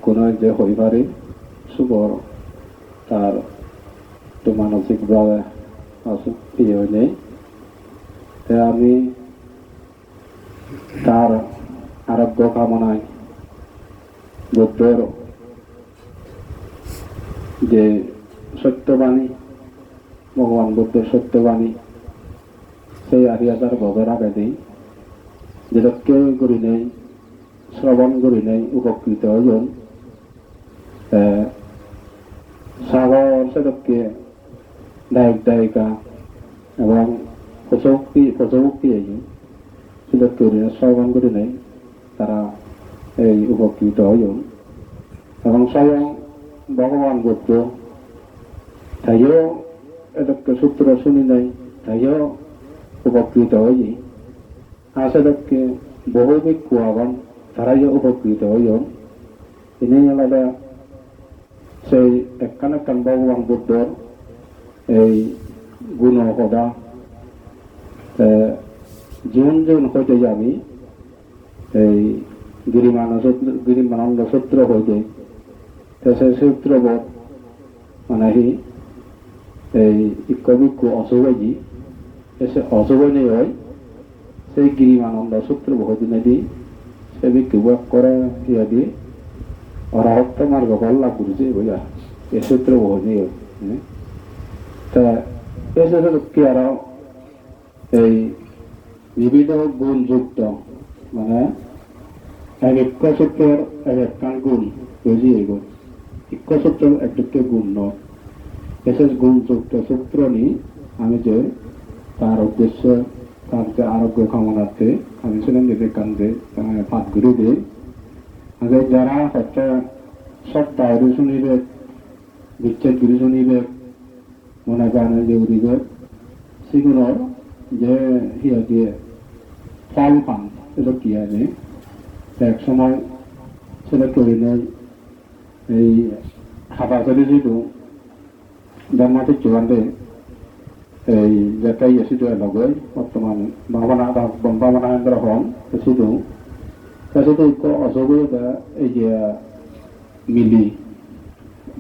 কোনো যে হইবারে সুবর তার একটু মানসিকভাবে অসুখ ইয়ে নেই, তাই আমি তার আরোগ্য কামনায় বুদ্ধের যে সত্যবাণী, ভগবান বুদ্ধের সত্যবাণী সেই আরিয়াদার ভবের আগে দিই, যেটা কেউ করি নেই, শ্রবণ করি নেই, উপকৃত হইন সাগর সেদককে দায়িক দায়িকা এবং প্রচুক্তি সেদক করি শ্রবণ করি নেই, তারা এই উপকৃত হইন এবং স্বয়ং ভগবান বুদ্ধ তাইও এদককে সূত্র শুনি নাই, তাইও উপকৃত হই, আর সেদককে বহু ভিক্ষু আবার তারাইও উপকৃত হইন। তিনি আলাদা সেই একখান ভগবান বুদ্ধর এই গুণ সদা জীবন জীবন হইতে যাবি এই গিরিমানন্দ সূত্র হইতে সেই সূত্রবোধ মানে এই ইক্কবিক্ষু অশুভজি এসে অশুভনী হয় সেই গিরিমানন্দ সূত্র বহুদিনে দি সে ভিক্ষু করে ইয়ে দিয়ে অরাহত্য মার্গ বল্লা করছে বুঝা এ সূত্র বহুদিন তা এসে কি আর এই বিবিধ গুণযুক্ত মানে এক এক সূত্রের এক একখান গুণ বুঝি এগো ইক্য সূত্র একটু গুণ নয়, এসে গুণযুক্ত সূত্র নিয়ে আমি যে তার উদ্দেশ্য তার যে আরোগ্য কামনার্থে আমি ছিলাম যে কান্দে পাঠ করে দিই আগে যারা হচ্ছে সপ্তাহ শুনিবে বিচ্ছেদ গুলি শুনিবে মনে গানে যে উড়িবে সেগুলোর যে ইয়ে দিয়ে ফল পান এটা কি আছে এক সময় সেটা করি নেই এই হাঁটাচলি যিটো ধর্মাটিক যোগানতে এই যেটাই এসিটো লগৈ বর্তমান ভাবনাকেন্দ্র হন এসিটো সেটা অসুবিধা এই যে মিলি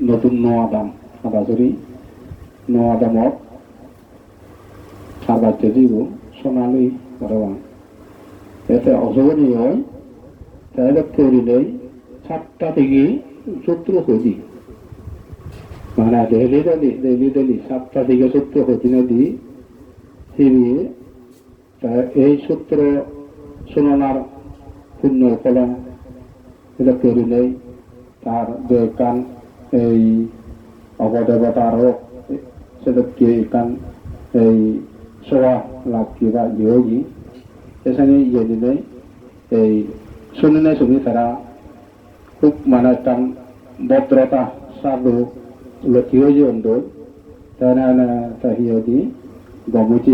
নতুন নোয়াদাম হাঁটাচলি নোয়াদামত সাবাচ্ছে যিবো সোনালী বর্তমান এতে অসুবিধা হয় তাহলে করিলেই 7টা থেকে সূত্র হদি মানে ডেলি 7টা থেকে সূত্র হদিনে দি ফিরিয়ে এই সূত্র শোনার পুণ্য ফলন এটা করিলেই তার যে কান এই অবদেবতার হোক সেটাকে কান এই সোয়া লাভ কি বা ইয়ে এখানে ইয়ে দিলেই এই শুনি তারা খুব মানে টান ভদ্রতা সাধু লক্ষ্য যে অন্তর তাহিয়ে গমুচি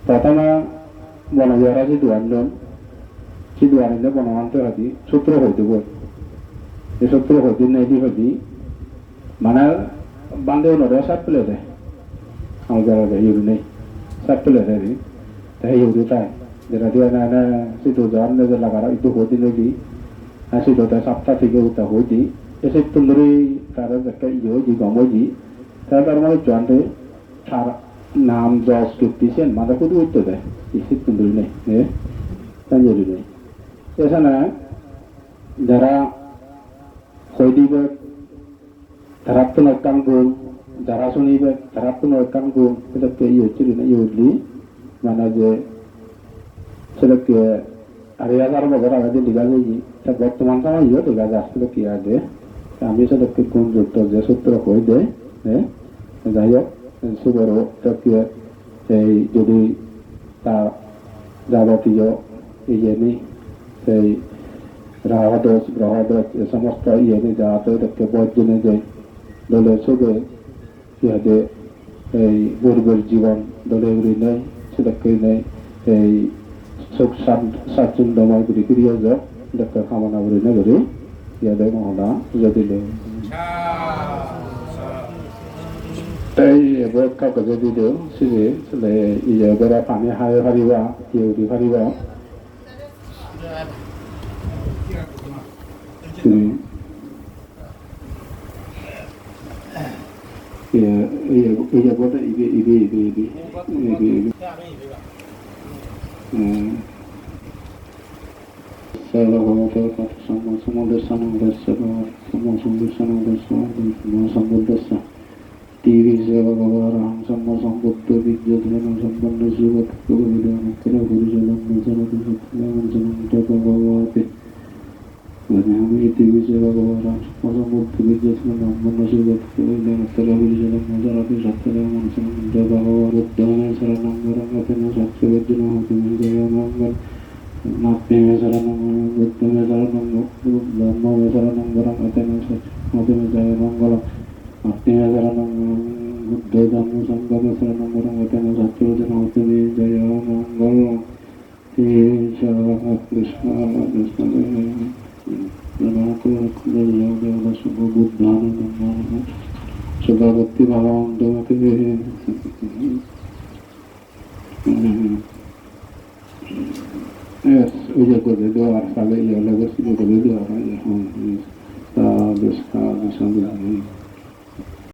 প্রথমে বনবিহারা সিধুয়ানিলে বনমান্ত হাতি সূত্র হইতে বই এই সূত্র হইতে নেই হইতি মানে বান্ধব নদে সাত পেলে দেয় আমার জায়গা ইউরি নেই সাত পেলে দেয় তাই ইউরি তাই যেটা দিয়ে না সিধু যাওয়ার নেজে লাগারা একটু হইতে নেই আর সিধুতে 7টা থেকে উঠা হইতি এসে তুলরি তার একটা ইয়ে হইতি গমজি তার মানে জোয়ানতে তার নাম যশ কীর্তিছেন মাথা খুঁজে উঠতে দেয় ইসে তুলরি নেই তাই ইউরি নেই এখানে যারা হইদিবে তারা তো নকান গুণ যারা শুনিবে তারা তো নকান গুণ এটাকে ইয়ে হচ্ছিল না ইউলি মানে যে সেটাকে আরিয়াদার বগর আগে দিঘা যাই তা বর্তমান সময় ইয়ে দিঘা যাচ্ছিল কি আগে আমি সেটাকে গুণযুক্ত যে সূত্র হয়ে দেয় যাই হোক সুবর তাকে এই যদি তার যাবতীয় ইয়ে নেই সেই রাহদোষ গ্রহদোষ এ সমস্ত ইয়ে নেই যাতে এটাকে বর্জনে যায় দলে শুধু ইহাতে এই গরিবের জীবন দলে উড়ি নেই সেটাকে নেই এই সুখ স্বাচ্ছন্দ্যময় করে ফিরিয়ে যাক এটাকে কামনা করি না করি ইয়াদে মহনা যদি তাই এবার কাউকে যদি দেও সিজে ইয়ে বেড়া পানি হারে ফারিবা ইয়ে উড়ি Fariba Iya buat ibe. Saya kalau sama desa TV seva gavaram sama sambuddha vidyadhanam sampanna suvat kavidana kara gurujalam najaram satyavam japa bhavate Vanyami TV seva gavaram sama sambuddha vidyadhanam sampanna suvat kavidana kara gurujalam najaram satyavam japa bhavate Buddhane saranam varangatena satyavedana hatena jayanangal Natme saranam Buddhame saranam Dhammame saranam varangatena satyavedana jayanangal Artinya saranam Buddha Dhamma Sangham saranam Varangatena Satyavadana Hatami Jaya Mangalam Isha Krishna Pranakula Yoga Subha Buddhana Dhammana Subhavati Bhavam Dhamati Yes, ella puede doar, sabe, ella le gusta que le doar, ella, sadhu, sadhu, sadhu,